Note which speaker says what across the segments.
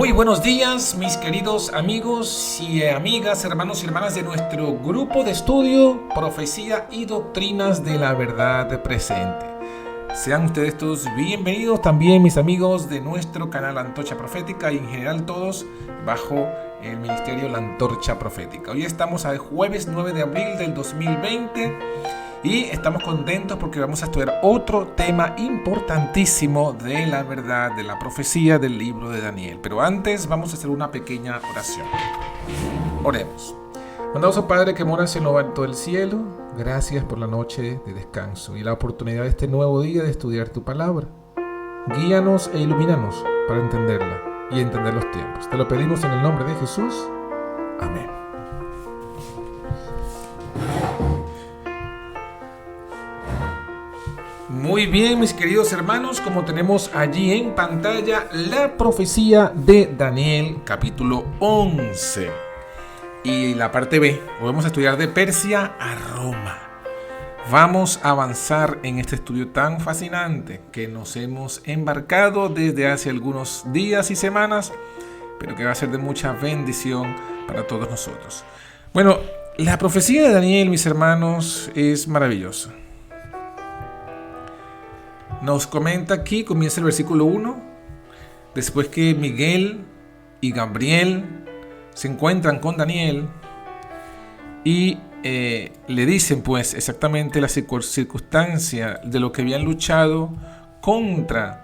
Speaker 1: Muy buenos días, mis queridos amigos y amigas, hermanos y hermanas de nuestro grupo de estudio, Profecía y Doctrinas de la Verdad Presente. Sean ustedes todos bienvenidos, también mis amigos de nuestro canal Antorcha Profética y en general todos bajo el ministerio La Antorcha Profética. Hoy estamos al jueves 9 de abril del 2020 y estamos contentos porque vamos a estudiar otro tema importantísimo de la verdad, de la profecía del libro de Daniel. Pero antes vamos a hacer una pequeña oración. Oremos. Bondadoso Padre que moras en lo alto del cielo, gracias por la noche de descanso y la oportunidad de este nuevo día de estudiar tu palabra. Guíanos e ilumínanos para entenderla y entender los tiempos. Te lo pedimos en el nombre de Jesús. Amén. Muy bien, mis queridos hermanos, como tenemos allí en pantalla la profecía de Daniel, capítulo 11. Y la parte B, hoy vamos a estudiar de Persia a Roma. Vamos a avanzar en este estudio tan fascinante que nos hemos embarcado desde hace algunos días y semanas, pero que va a ser de mucha bendición para todos nosotros. Bueno, la profecía de Daniel, mis hermanos, es maravillosa. Nos comenta aquí, comienza el versículo 1, después que Miguel y Gabriel se encuentran con Daniel y le dicen pues exactamente la circunstancia de lo que habían luchado contra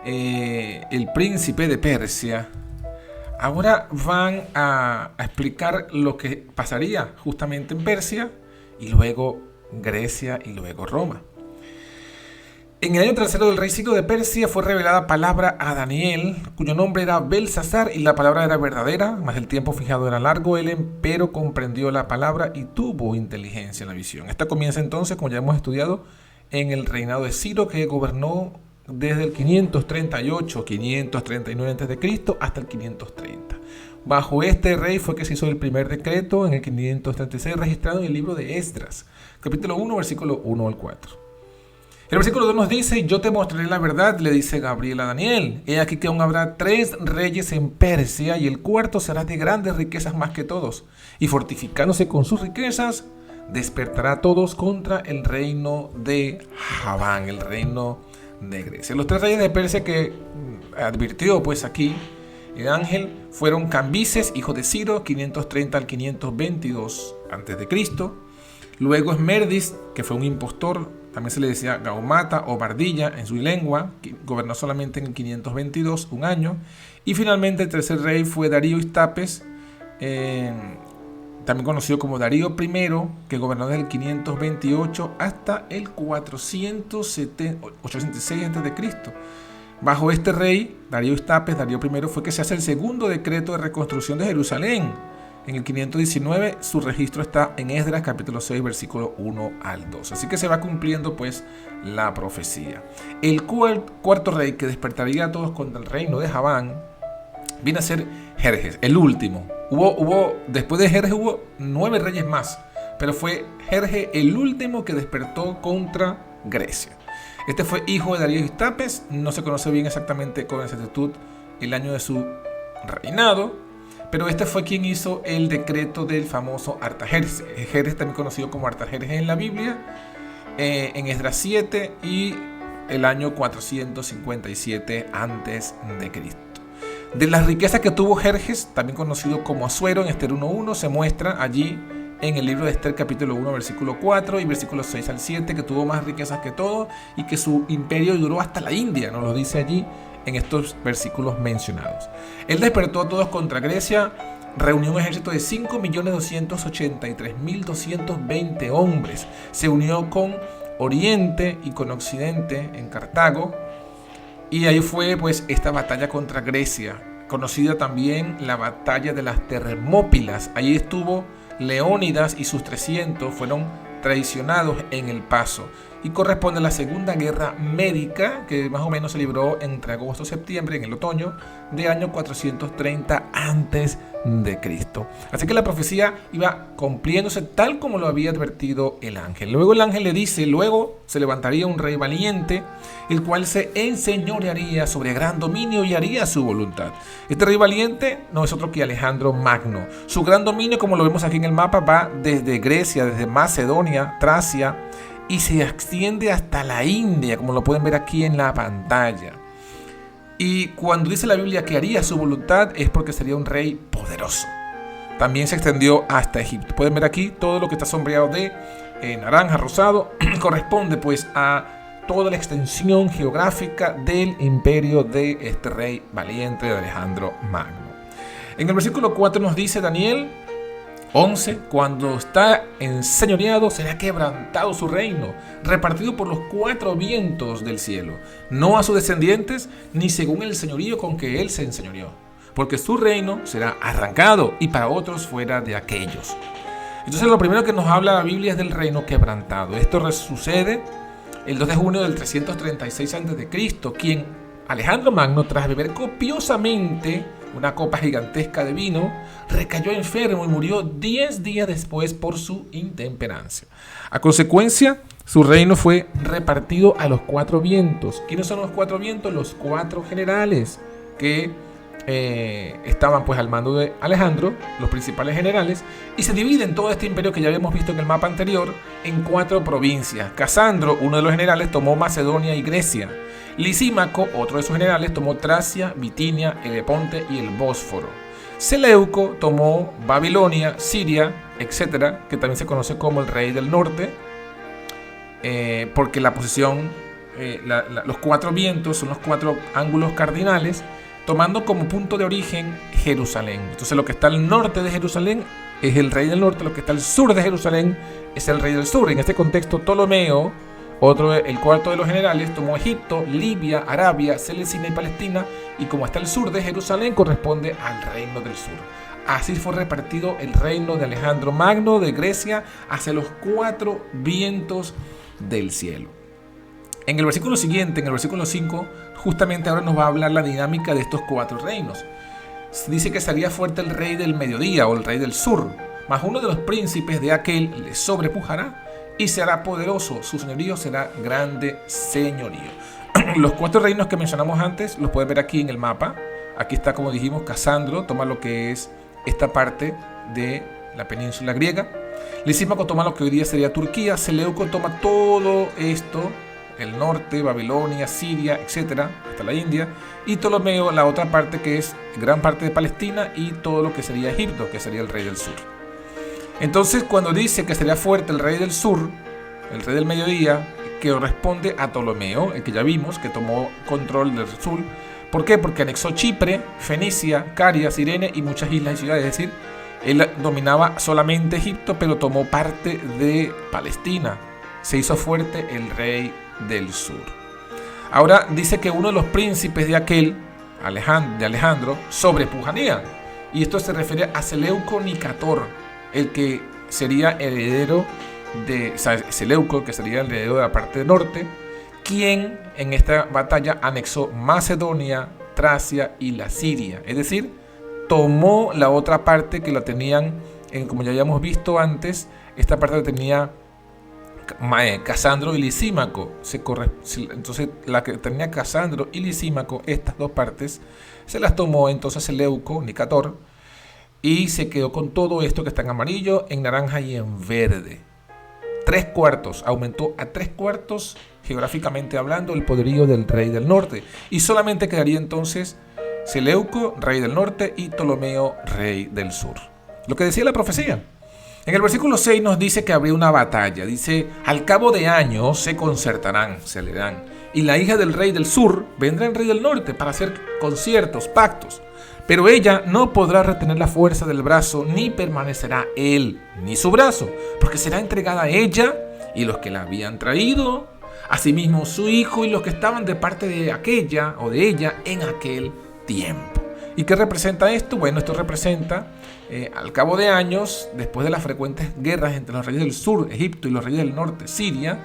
Speaker 1: el príncipe de Persia. Ahora van a explicar lo que pasaría justamente en Persia y luego Grecia y luego Roma. En el año tercero del rey Ciro de Persia fue revelada palabra a Daniel, cuyo nombre era Belsasar, y la palabra era verdadera, mas el tiempo fijado era largo. Él empero comprendió la palabra y tuvo inteligencia en la visión. Esta comienza entonces, como ya hemos estudiado, en el reinado de Ciro, que gobernó desde el 539 a.C. hasta el 530. Bajo este rey fue que se hizo el primer decreto en el 536, registrado en el libro de Esdras, capítulo 1, versículo 1 al 4. El versículo 2 nos dice: yo te mostraré la verdad, le dice Gabriel a Daniel. He aquí que aún habrá 3 reyes en Persia, y el cuarto será de grandes riquezas más que todos. Y fortificándose con sus riquezas, despertará a todos contra el reino de Javán, el reino de Grecia. Los 3 reyes de Persia que advirtió pues aquí el ángel fueron Cambises, hijo de Ciro, 530 al 522 a.C. Luego Esmerdis, que fue un impostor, también se le decía Gaumata o Bardilla en su lengua, que gobernó solamente en el 522, un año. Y finalmente el tercer rey fue Darío Istapes, también conocido como Darío I, que gobernó desde el 528 hasta el 486 a.C. Bajo este rey, Darío Istapes, Darío I, fue que se hace el segundo decreto de reconstrucción de Jerusalén. En el 519 su registro está en Esdras capítulo 6 versículo 1 al 2. Así que se va cumpliendo pues la profecía. El cuarto rey que despertaría a todos contra el reino de Javán viene a ser Jerjes, el último. Después de Jerjes hubo 9 reyes más, pero fue Jerjes el último que despertó contra Grecia. Este fue hijo de Darío Istapes. No se conoce bien exactamente con exactitud el año de su reinado, pero este fue quien hizo el decreto del famoso Artajerjes. Jerjes, también conocido como Artajerjes en la Biblia, en Esdras 7 y el año 457 a.C. De las riquezas que tuvo Jerjes, también conocido como Asuero, en Esther 1.1, se muestra allí en el libro de Esther capítulo 1 versículo 4 y versículos 6 al 7, que tuvo más riquezas que todo y que su imperio duró hasta la India, nos lo dice allí en estos versículos mencionados. Él despertó a todos contra Grecia, reunió un ejército de 5.283.220 hombres, se unió con Oriente y con Occidente en Cartago, y ahí fue pues esta batalla contra Grecia, conocida también la batalla de las Termópilas. Allí estuvo Leónidas y sus 300 fueron traicionados en el paso, y corresponde a la Segunda Guerra Médica, que más o menos se libró entre agosto y septiembre, en el otoño de año 430 a.C. de Cristo. Así que la profecía iba cumpliéndose tal como lo había advertido el ángel. Luego el ángel le dice, luego se levantaría un rey valiente, el cual se enseñorearía sobre gran dominio y haría su voluntad. Este rey valiente no es otro que Alejandro Magno. Su gran dominio, como lo vemos aquí en el mapa, va desde Grecia, desde Macedonia, Tracia, y se extiende hasta la India, como lo pueden ver aquí en la pantalla. Y cuando dice la Biblia que haría su voluntad es porque sería un rey poderoso. También se extendió hasta Egipto. Pueden ver aquí todo lo que está sombreado de naranja, rosado, corresponde pues a toda la extensión geográfica del imperio de este rey valiente de Alejandro Magno. En el versículo 4 nos dice Daniel 11, cuando está enseñoreado será quebrantado su reino, repartido por los 4 vientos del cielo, no a sus descendientes, ni según el señorío con que él se enseñoreó, porque su reino será arrancado y para otros fuera de aquellos. Entonces lo primero que nos habla la Biblia es del reino quebrantado. Esto sucede el 2 de junio del 336 a.C., quien Alejandro Magno, tras beber copiosamente una copa gigantesca de vino, recayó enfermo y murió 10 días después por su intemperancia. A consecuencia, su reino fue repartido a los 4 vientos. ¿Quiénes son los 4 vientos? Los 4 generales que estaban pues al mando de Alejandro, los principales generales, y se dividen todo este imperio que ya habíamos visto en el mapa anterior en 4 provincias. Casandro, uno de los generales, tomó Macedonia y Grecia. Lisímaco, otro de sus generales, tomó Tracia, Bitinia, Eleponte y el Bósforo. Seleuco tomó Babilonia, Siria, etcétera, que también se conoce como el rey del norte, porque la posición, los 4 vientos son los 4 ángulos cardinales, tomando como punto de origen Jerusalén. Entonces lo que está al norte de Jerusalén es el rey del norte, lo que está al sur de Jerusalén es el rey del sur. En este contexto, Ptolomeo, el cuarto de los generales, tomó Egipto, Libia, Arabia, Seleucia y Palestina, y como está al sur de Jerusalén, corresponde al reino del sur. Así fue repartido el reino de Alejandro Magno de Grecia hacia los 4 vientos del cielo. En el versículo siguiente, en el versículo 5, justamente ahora nos va a hablar la dinámica de estos 4 reinos. Dice que sería fuerte el rey del mediodía o el rey del sur, mas uno de los príncipes de aquel le sobrepujará y se hará poderoso, su señorío será grande señorío. Los 4 reinos que mencionamos antes los pueden ver aquí en el mapa. Aquí está, como dijimos, Casandro toma lo que es esta parte de la península griega. Lisímaco toma lo que hoy día sería Turquía. Seleuco toma todo esto, el norte, Babilonia, Siria, etcétera, hasta la India. Y Ptolomeo la otra parte, que es gran parte de Palestina y todo lo que sería Egipto, que sería el rey del sur. Entonces, cuando dice que sería fuerte el rey del sur, el rey del mediodía, que corresponde a Ptolomeo, el que ya vimos, que tomó control del sur. ¿Por qué? Porque anexó Chipre, Fenicia, Caria, Cirene y muchas islas y ciudades. Es decir, él dominaba solamente Egipto, pero tomó parte de Palestina. Se hizo fuerte el rey del sur. Ahora dice que uno de los príncipes de aquel, de Alejandro, sobrepujanía. Y esto se refiere a Seleuco Nicator, el que sería heredero de Seleuco, que sería el heredero de la parte norte, quien en esta batalla anexó Macedonia, Tracia y la Siria. Es decir, tomó la otra parte que la tenían, como ya habíamos visto antes, esta parte la tenía Casandro y Lisímaco. Entonces la que tenía Casandro y Lisímaco, estas 2 partes, se las tomó entonces Seleuco, Nicator, y se quedó con todo esto que está en amarillo, en naranja y en verde. 3/4, aumentó a 3/4 geográficamente hablando el poderío del rey del norte, y solamente quedaría entonces Seleuco, rey del norte, y Ptolomeo, rey del sur. Lo que decía la profecía. En el versículo 6 nos dice que habría una batalla. Dice, al cabo de años se concertarán, se leerán, y la hija del rey del sur vendrá al rey del norte para hacer conciertos, pactos. Pero ella no podrá retener la fuerza del brazo, ni permanecerá él, ni su brazo, porque será entregada a ella y los que la habían traído, asimismo su hijo y los que estaban de parte de aquella o de ella en aquel tiempo. ¿Y qué representa esto? Bueno, esto representa al cabo de años, después de las frecuentes guerras entre los reyes del sur, Egipto, y los reyes del norte, Siria,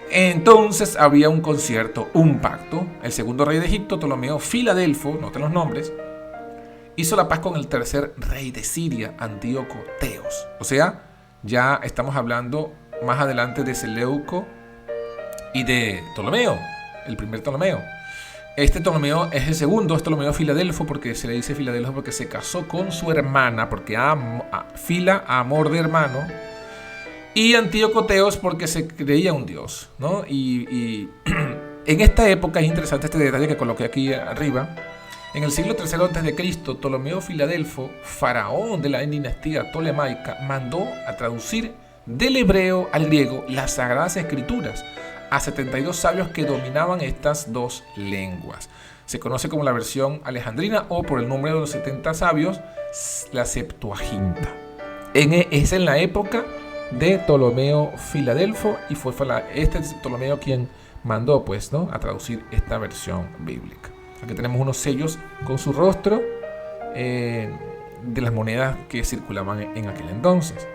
Speaker 1: entonces había un concierto, un pacto. El segundo rey de Egipto, Ptolomeo Filadelfo, noten los nombres, hizo la paz con el tercer rey de Siria, Antíoco Teos. O sea, ya estamos hablando más adelante de Seleuco y de Ptolomeo, el primer Ptolomeo. Este Ptolomeo es el segundo, es Ptolomeo Filadelfo, porque se le dice Filadelfo porque se casó con su hermana, porque fila a amor de hermano, y Antíoco Teos porque se creía un dios, ¿no? Y en esta época es interesante este detalle que coloqué aquí arriba. En el siglo III a.C., Ptolomeo Filadelfo, faraón de la dinastía tolemaica, mandó a traducir del hebreo al griego las Sagradas Escrituras a 72 sabios que dominaban estas dos lenguas. Se conoce como la versión alejandrina o por el número de los 70 sabios, la Septuaginta. Es en la época de Ptolomeo Filadelfo y fue este Ptolomeo quien mandó pues, ¿no?, a traducir esta versión bíblica. Aquí tenemos unos sellos con su rostro de las monedas que circulaban en aquel entonces.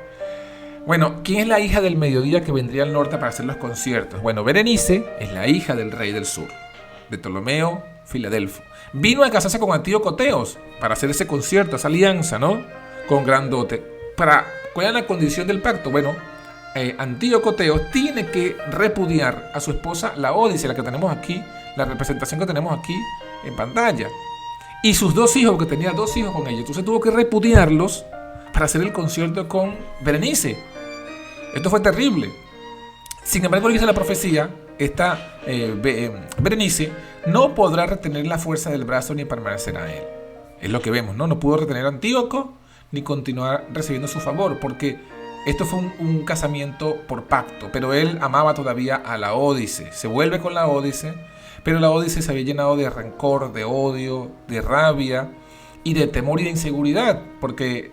Speaker 1: Bueno, ¿quién es la hija del mediodía que vendría al norte para hacer los conciertos? Bueno, Berenice es la hija del rey del sur, de Ptolomeo Filadelfo. Vino a casarse con Antíoco Teos para hacer ese concierto, esa alianza, ¿no?, con gran dote. ¿Cuál es la condición del pacto? Bueno, Antíoco Teos tiene que repudiar a su esposa Laódice, la que tenemos aquí, la representación que tenemos aquí en pantalla, y sus dos hijos, porque tenía dos hijos con ella. Entonces tuvo que repudiarlos para hacer el concierto con Berenice. Esto fue terrible. Sin embargo, dice la profecía, esta Berenice no podrá retener la fuerza del brazo ni permanecerá él. Es lo que vemos, ¿no? No pudo retener a Antíoco ni continuar recibiendo su favor, porque esto fue un casamiento por pacto, pero él amaba todavía a Laódice. Se vuelve con Laódice, pero Laódice se había llenado de rencor, de odio, de rabia y de temor y de inseguridad, porque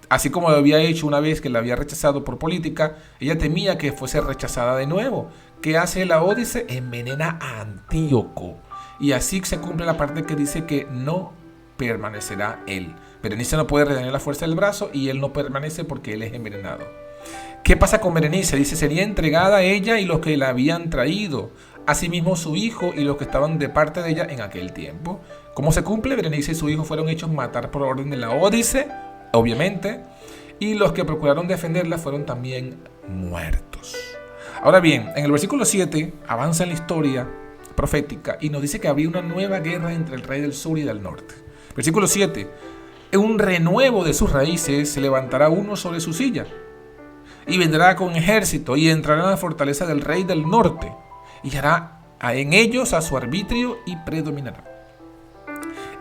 Speaker 1: así como lo había hecho una vez que la había rechazado por política, ella temía que fuese rechazada de nuevo. ¿Qué hace Laódice? Envenena a Antíoco. Y así se cumple la parte que dice que no permanecerá él. Berenice no puede retener la fuerza del brazo y él no permanece porque él es envenenado. ¿Qué pasa con Berenice? Dice, sería entregada a ella y los que la habían traído, asimismo su hijo y los que estaban de parte de ella en aquel tiempo. ¿Cómo se cumple? Berenice y su hijo fueron hechos matar por orden de Laódice, obviamente, y los que procuraron defenderla fueron también muertos. Ahora bien, en el versículo 7 avanza en la historia profética y nos dice que habría una nueva guerra entre el rey del sur y del norte. Versículo 7. En un renuevo de sus raíces se levantará uno sobre su silla y vendrá con ejército y entrará en la fortaleza del rey del norte y hará en ellos a su arbitrio y predominará.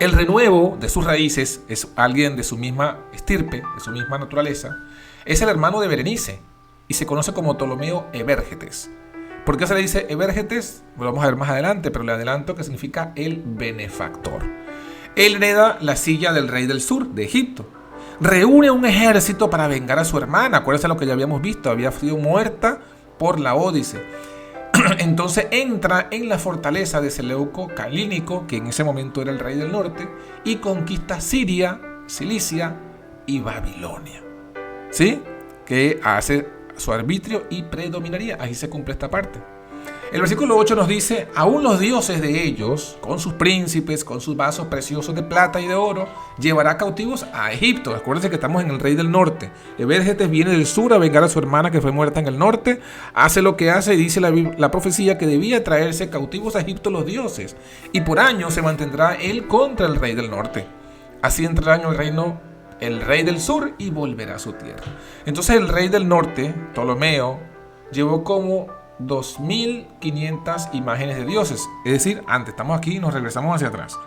Speaker 1: El renuevo de sus raíces es alguien de su misma estirpe, de su misma naturaleza. Es el hermano de Berenice y se conoce como Ptolomeo Evérgetes. ¿Por qué se le dice Evérgetes? Lo vamos a ver más adelante, pero le adelanto que significa el benefactor. Él hereda la silla del rey del sur, de Egipto. Reúne un ejército para vengar a su hermana. Acuérdense lo que ya habíamos visto, había sido muerta por Laódice. Entonces entra en la fortaleza de Seleuco Calínico, que en ese momento era el rey del norte, y conquista Siria, Cilicia y Babilonia. ¿Sí? Que hace su arbitrio y predominaría. Ahí se cumple esta parte. El versículo 8 nos dice, aún los dioses de ellos, con sus príncipes, con sus vasos preciosos de plata y de oro, llevará cautivos a Egipto. Acuérdense que estamos en el rey del norte. Evérgetes viene del sur a vengar a su hermana que fue muerta en el norte. Hace lo que hace y dice la profecía que debía traerse cautivos a Egipto los dioses. Y por años se mantendrá él contra el rey del norte. Así entrará en el reino el rey del sur y volverá a su tierra. Entonces el rey del norte, Ptolomeo, llevó como 2500 imágenes de dioses. Es decir, antes, estamos aquí y nos regresamos hacia atrás.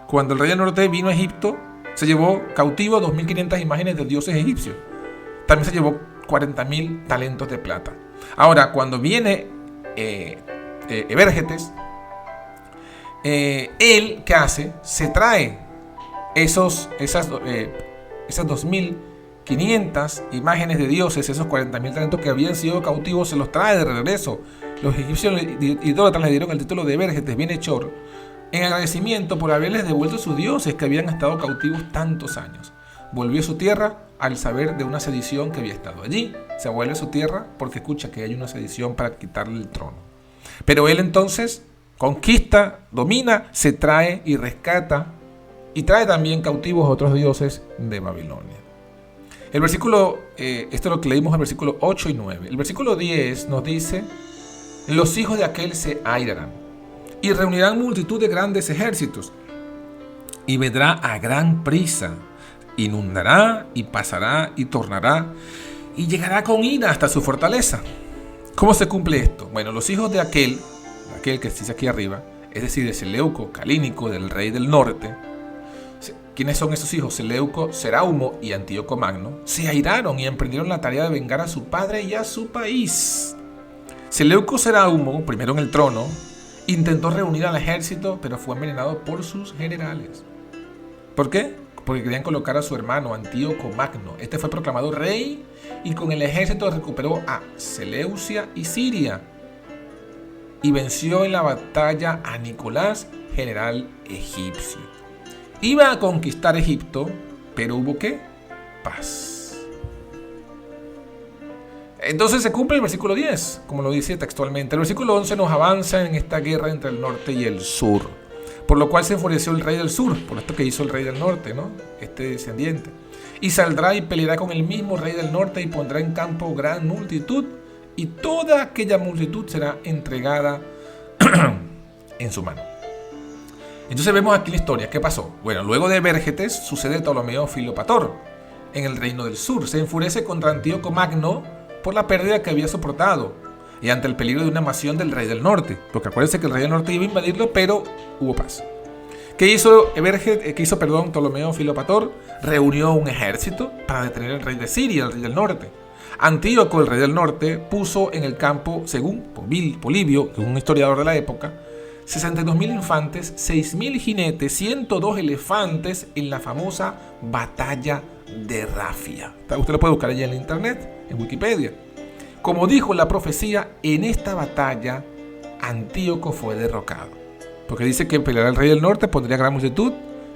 Speaker 1: Cuando el rey del norte vino a Egipto, se llevó cautivo 2500 imágenes de dioses egipcios. También se llevó 40.000 talentos de plata. Ahora, cuando viene Evérgetes, él, ¿qué hace? Se trae esas 2500 imágenes de dioses, esos 40.000 talentos que habían sido cautivos, se los trae de regreso. Los egipcios idólatras le dieron el título de Evérgetes, bienhechor, en agradecimiento por haberles devuelto sus dioses que habían estado cautivos tantos años. Volvió a su tierra al saber de una sedición que había estado allí. Se vuelve a su tierra porque escucha que hay una sedición para quitarle el trono. Pero él entonces conquista, domina, se trae y rescata y trae también cautivos a otros dioses de Babilonia. El versículo, esto es lo que leímos en el versículo 8 y 9. El versículo 10 nos dice: los hijos de aquel se airarán y reunirán multitud de grandes ejércitos, y vendrá a gran prisa, inundará y pasará y tornará, y llegará con ira hasta su fortaleza. ¿Cómo se cumple esto? Bueno, los hijos de aquel que se dice aquí arriba, es decir, de Seleuco, Calínico, del rey del norte. ¿Quiénes son esos hijos? Seleuco, Seraumo y Antíoco Magno. Se airaron y emprendieron la tarea de vengar a su padre y a su país. Seleuco Seraumo, primero en el trono, intentó reunir al ejército, pero fue envenenado por sus generales. ¿Por qué? Porque querían colocar a su hermano Antíoco Magno. Este fue proclamado rey y con el ejército recuperó a Seleucia y Siria, y venció en la batalla a Nicolás, general egipcio. Iba a conquistar Egipto, pero hubo ¿qué? Paz. Entonces se cumple el versículo 10, como lo dice textualmente. El versículo 11 nos avanza en esta guerra entre el norte y el sur, por lo cual se enfureció el rey del sur, por esto que hizo el rey del norte, ¿no? Este descendiente. Y saldrá y peleará con el mismo rey del norte y pondrá en campo gran multitud, y toda aquella multitud será entregada en su mano. Entonces vemos aquí la historia. ¿Qué pasó? Bueno, luego de Vérgetes sucede Ptolomeo Filopator en el reino del sur. Se enfurece contra Antíoco Magno por la pérdida que había soportado y ante el peligro de una invasión del rey del norte. Porque acuérdense que el rey del norte iba a invadirlo, pero hubo paz. ¿Qué hizo Ptolomeo Filopator? Reunió un ejército para detener al rey de Siria, el rey del norte. Antíoco, el rey del norte, puso en el campo, según Polibio, que es un historiador de la época, 62.000 infantes, 6.000 jinetes, 102 elefantes en la famosa batalla de Rafia. Usted lo puede buscar allí en la internet, en Wikipedia. Como dijo la profecía, en esta batalla Antíoco fue derrocado. Porque dice que peleará el rey del norte, pondría gran multitud,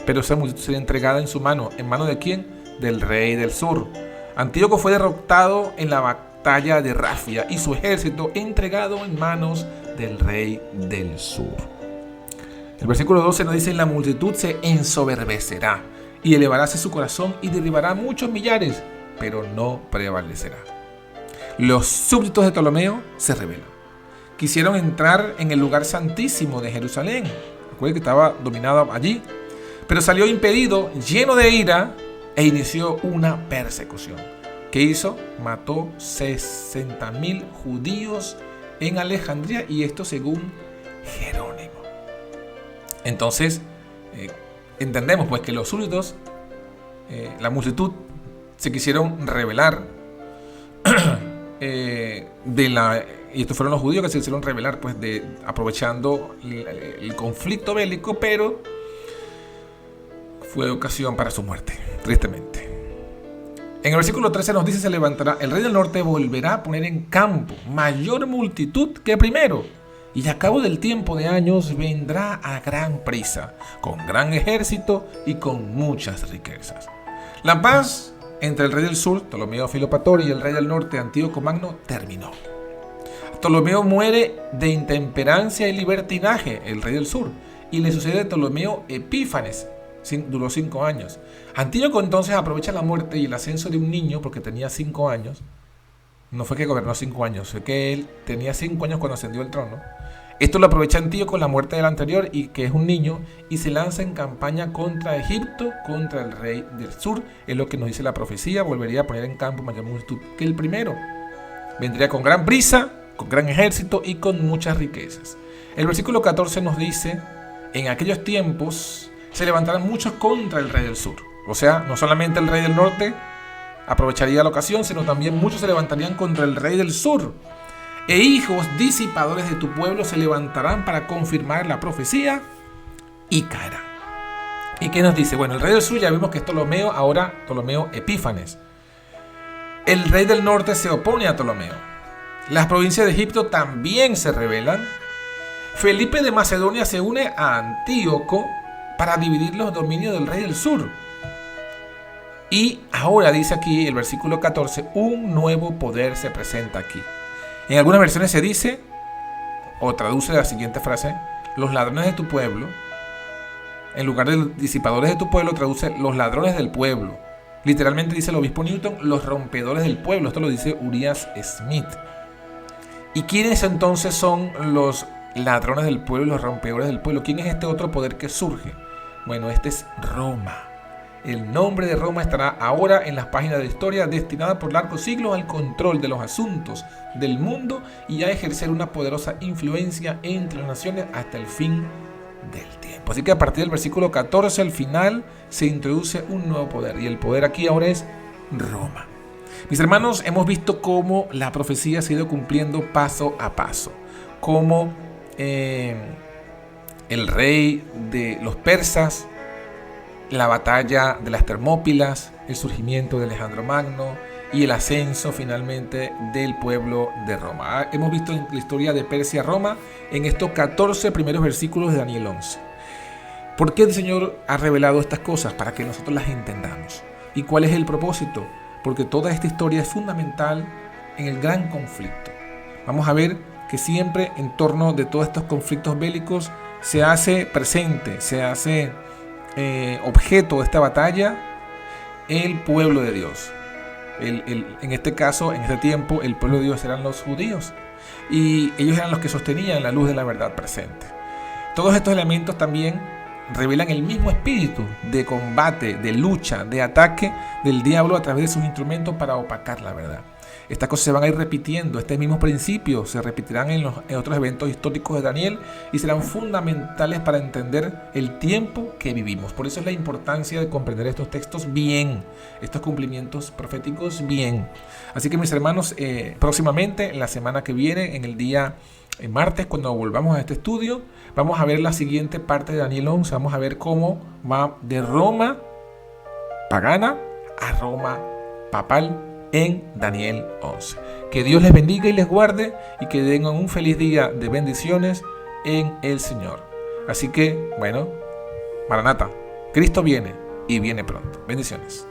Speaker 1: pero esa multitud sería entregada en su mano. ¿En mano de quién? Del rey del sur. Antíoco fue derrotado en la batalla de Rafia y su ejército entregado en manos del rey del sur. El versículo 12 nos dice: la multitud se ensoberbecerá y elevaráse su corazón y derribará muchos millares, pero no prevalecerá. Los súbditos de Ptolomeo se rebelan. Quisieron entrar en el lugar santísimo de Jerusalén. Recuerden que estaba dominado allí, pero salió impedido, lleno de ira, e inició una persecución. ¿Qué hizo? Mató 60.000 judíos en Alejandría, y esto según Jerónimo. Entonces, entendemos pues que los súbditos, la multitud, se quisieron rebelar y estos fueron los judíos que se quisieron rebelar, pues, aprovechando el conflicto bélico, pero fue ocasión para su muerte, tristemente. En el versículo 13 nos dice: se levantará, el rey del norte volverá a poner en campo mayor multitud que primero, y a cabo del tiempo de años vendrá a gran prisa, con gran ejército y con muchas riquezas. La paz entre el rey del sur, Ptolomeo Filopator, y el rey del norte, Antíoco Magno, terminó. Ptolomeo muere de intemperancia y libertinaje, el rey del sur, y le sucede a Ptolomeo Epífanes. Duró 5 años. Antíoco entonces aprovecha la muerte y el ascenso de un niño, porque tenía 5 años. No fue que gobernó 5 años, fue que él tenía 5 años cuando ascendió al trono. Esto lo aprovecha Antíoco, la muerte del anterior, y que es un niño, y se lanza en campaña contra Egipto, contra el rey del sur. Es lo que nos dice la profecía: volvería a poner en campo mayor multitud que el primero. Vendría con gran prisa, con gran ejército y con muchas riquezas. El versículo 14 nos dice: en aquellos tiempos se levantarán muchos contra el rey del sur. O sea, no solamente el rey del norte aprovecharía la ocasión, sino también muchos se levantarían contra el rey del sur. E hijos disipadores de tu pueblo se levantarán para confirmar la profecía y caerán. ¿Y qué nos dice? Bueno, el rey del sur ya vimos que es Ptolomeo, ahora Ptolomeo Epífanes. El rey del norte se opone a Ptolomeo. Las provincias de Egipto también se rebelan. Felipe de Macedonia se une a Antíoco para dividir los dominios del rey del sur. Y ahora dice aquí el versículo 14: un nuevo poder se presenta aquí. En algunas versiones se dice, o traduce la siguiente frase: los ladrones de tu pueblo En lugar de disipadores de tu pueblo, traduce los ladrones del pueblo. Literalmente dice el obispo Newton, los rompedores del pueblo. Esto lo dice Urias Smith. ¿Y quiénes entonces son los ladrones del pueblo y los rompedores del pueblo? ¿Quién es este otro poder que surge? Bueno, este es Roma. El nombre de Roma estará ahora en las páginas de la historia, destinada por largos siglos al control de los asuntos del mundo y a ejercer una poderosa influencia entre las naciones hasta el fin del tiempo. Así que a partir del versículo 14 al final se introduce un nuevo poder, y el poder aquí ahora es Roma. Mis hermanos, hemos visto cómo la profecía se ha ido cumpliendo paso a paso, cómo el rey de los persas, la batalla de las Termópilas, el surgimiento de Alejandro Magno y el ascenso finalmente del pueblo de Roma. Hemos visto la historia de Persia a Roma en estos 14 primeros versículos de Daniel 11. ¿Por qué el Señor ha revelado estas cosas? Para que nosotros las entendamos. ¿Y cuál es el propósito? Porque toda esta historia es fundamental en el gran conflicto. Vamos a ver que siempre en torno de todos estos conflictos bélicos se hace presente, se hace objeto de esta batalla el pueblo de Dios. En este caso, en este tiempo, el pueblo de Dios eran los judíos, y ellos eran los que sostenían la luz de la verdad presente. Todos estos elementos también revelan el mismo espíritu de combate, de lucha, de ataque del diablo a través de sus instrumentos para opacar la verdad. Estas cosas se van a ir repitiendo, estos mismos principios se repetirán en otros eventos históricos de Daniel y serán fundamentales para entender el tiempo que vivimos. Por eso es la importancia de comprender estos textos bien, estos cumplimientos proféticos bien. Así que mis hermanos, próximamente, la semana que viene, en el día martes, cuando volvamos a este estudio, vamos a ver la siguiente parte de Daniel 11. Vamos a ver cómo va de Roma pagana a Roma papal en Daniel 11. Que Dios les bendiga y les guarde, y que tengan un feliz día de bendiciones en el Señor. Así que, bueno, Maranata, Cristo viene y viene pronto. Bendiciones.